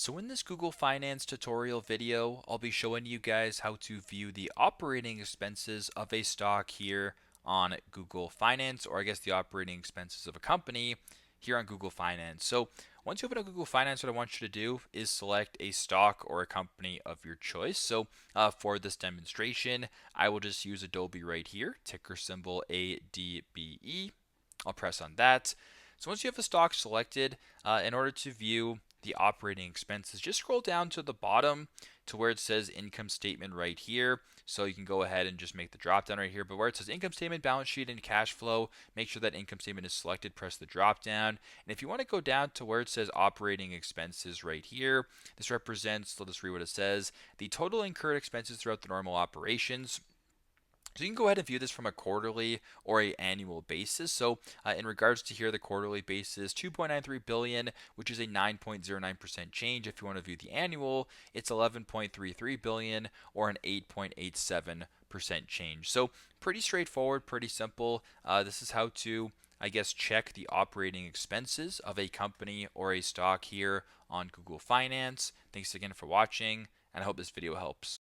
So in this Google Finance tutorial video, I'll be showing you guys how to view the operating expenses of a stock here on Google Finance, or I guess the operating expenses of a company here on Google Finance. So once you open up Google Finance, what I want you to do is select a stock or a company of your choice. So for this demonstration, I will just use Adobe right here, ticker symbol ADBE. I'll press on that. So once you have a stock selected, in order to view the operating expenses, just scroll down to the bottom to where it says income statement right here. So you can go ahead and just make the drop down right here. But where it says income statement, balance sheet, and cash flow, make sure that income statement is selected. Press the drop down. And if you want to go down to where it says operating expenses right here, this represents, let us read what it says, the total incurred expenses throughout the normal operations. So you can go ahead and view this from a quarterly or a annual basis. So in regards to here, the quarterly basis, 2.93 billion, which is a 9.09% change. If you want to view the annual, it's 11.33 billion or an 8.87% change. So pretty straightforward, pretty simple. This is how to, I guess, check the operating expenses of a company or a stock here on Google Finance. Thanks again for watching, and I hope this video helps.